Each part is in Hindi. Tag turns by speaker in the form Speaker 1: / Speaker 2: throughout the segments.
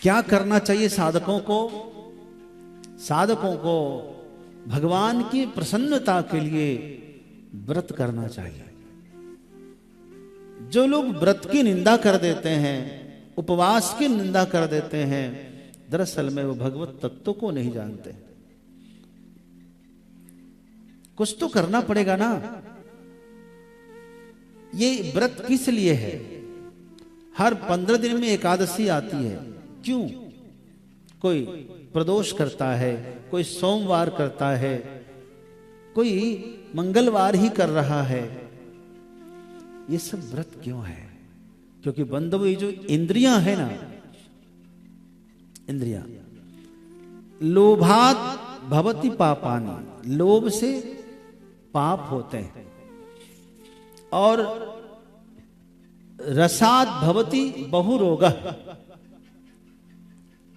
Speaker 1: क्या करना चाहिए साधकों को? साधकों को भगवान की प्रसन्नता के लिए व्रत करना चाहिए। जो लोग व्रत की निंदा कर देते हैं, उपवास की निंदा कर देते हैं, दरअसल में वो भगवत तत्व को नहीं जानते। कुछ तो करना पड़ेगा ना। ये व्रत किस लिए है? हर 15 दिन में एकादशी आती है। क्यों? कोई प्रदोष करता है, कोई सोमवार करता है, कोई मंगलवार ही कर रहा है। ये सब व्रत क्यों है? क्योंकि बंधु ये जो इंद्रियां है ना, इंद्रियां लोभात भवति पापानि, लोभ से पाप होते हैं, और रसात भवति बहुरोगः,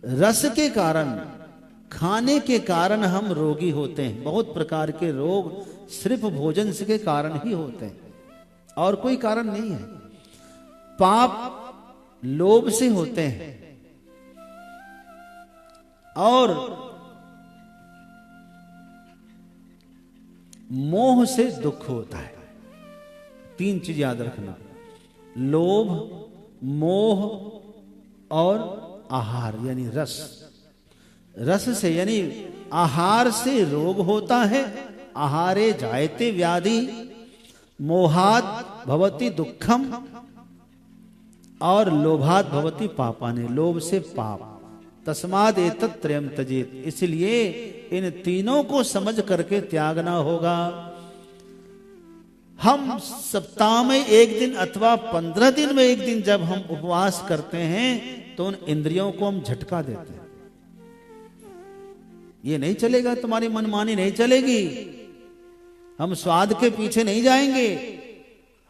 Speaker 1: रस के कारण, खाने के कारण हम रोगी होते हैं। बहुत प्रकार के रोग सिर्फ भोजन के कारण ही होते हैं, और कोई कारण नहीं है। पाप लोभ से होते हैं, और मोह से दुख होता है। 3 चीज याद रखना, लोभ, मोह और आहार यानी रस। रस से यानी आहार से रोग होता है। आहारे जायते व्याधि, मोहात भवति दुखम, और लोभात भवति पापानि, लोभ से पाप। तस्माद एतत् त्रयम् त्यजेत, इसलिए इन तीनों को समझ करके त्यागना होगा। हम सप्ताह में 1 दिन अथवा 15 दिन में 1 दिन जब हम उपवास करते हैं तो उन इंद्रियों को हम झटका देते हैं। ये नहीं चलेगा, तुम्हारी मनमानी नहीं चलेगी। हम स्वाद के पीछे नहीं जाएंगे।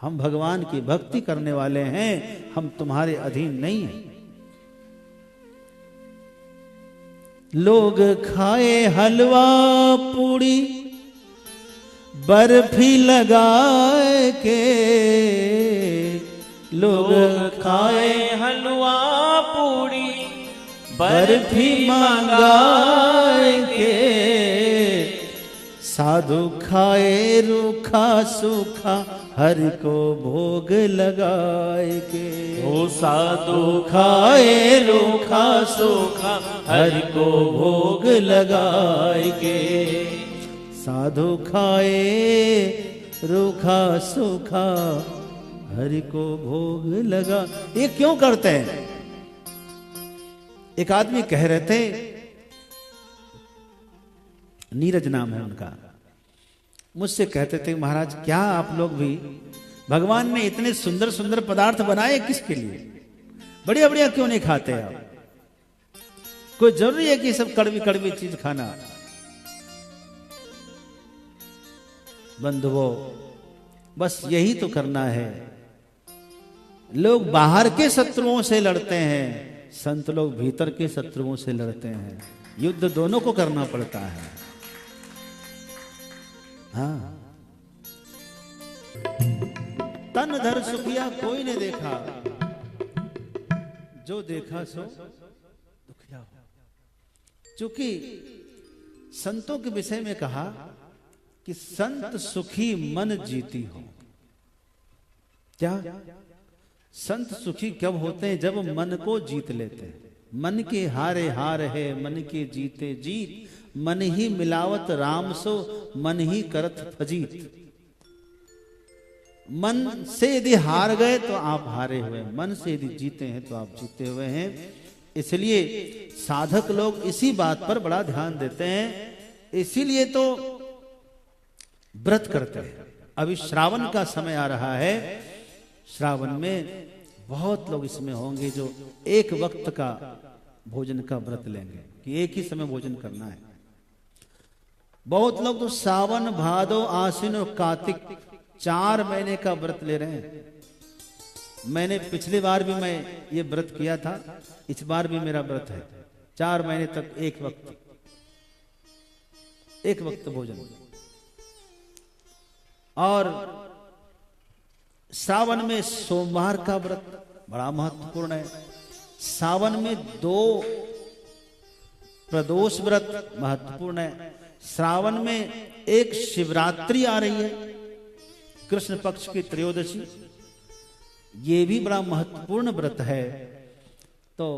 Speaker 1: हम भगवान की भक्ति करने वाले हैं, हम तुम्हारे अधीन नहीं हैं। लोग खाए हलवा पूड़ी बर्फी लगाए के, लोग खाए
Speaker 2: हलवा पूड़ी
Speaker 1: बर्फी मंगाए के, साधु खाए रूखा सूखा हरि को भोग लगाए के।
Speaker 2: ओ साधु
Speaker 1: खाए रूखा सूखा हरि को भोग लगाए के, साधु खाए रूखा सूखा हरि को भोग लगा। ये क्यों करते हैं? एक आदमी कह रहे थे, नीरज नाम है उनका, मुझसे कहते थे महाराज क्या आप लोग भी, भगवान ने इतने सुंदर सुंदर पदार्थ बनाए किसके लिए? बढ़िया बढ़िया क्यों नहीं खाते आप? कोई जरूरी है कि सब कड़वी कड़वी चीज खाना? बंधुओं, बस यही तो करना है। लोग बाहर के शत्रुओं से लड़ते हैं, संत लोग भीतर के शत्रुओं से लड़ते हैं। युद्ध दोनों को करना पड़ता है। हाँ, तन धर सुखिया कोई ने देखा, जो देखा सो दुखिया हो। चूंकि संतों के विषय में कहा कि संत सुखी मन जीती हो। क्या? संत सुखी कब होते हैं? जब मन को जीत लेते हैं। मन के हारे हार है, मन के जीते जीत, मन ही मिलावत राम सो, मन ही करत फजीत। मन से यदि हार गए तो आप हारे हुए, मन से यदि जीते हैं तो आप जीते हुए हैं। इसलिए साधक लोग इसी बात पर बड़ा ध्यान देते हैं, इसीलिए तो व्रत करते हैं। अभी श्रावण का समय आ रहा है, श्रावण में बहुत लोग इसमें होंगे जो एक वक्त का भोजन का व्रत लेंगे कि एक ही समय भोजन करना है। बहुत लोग तो सावन, भादो, आश्विन और कार्तिक 4 महीने का व्रत ले रहे हैं। मैंने पिछली बार भी मैं ये व्रत किया था, इस बार भी मेरा व्रत है। 4 महीने तक एक वक्त भोजन। और श्रावण में सोमवार का व्रत बड़ा महत्वपूर्ण है। सावन में 2 प्रदोष व्रत महत्वपूर्ण है। श्रावण में एक शिवरात्रि आ रही है, कृष्ण पक्ष की त्रयोदशी, ये भी बड़ा महत्वपूर्ण व्रत है। तो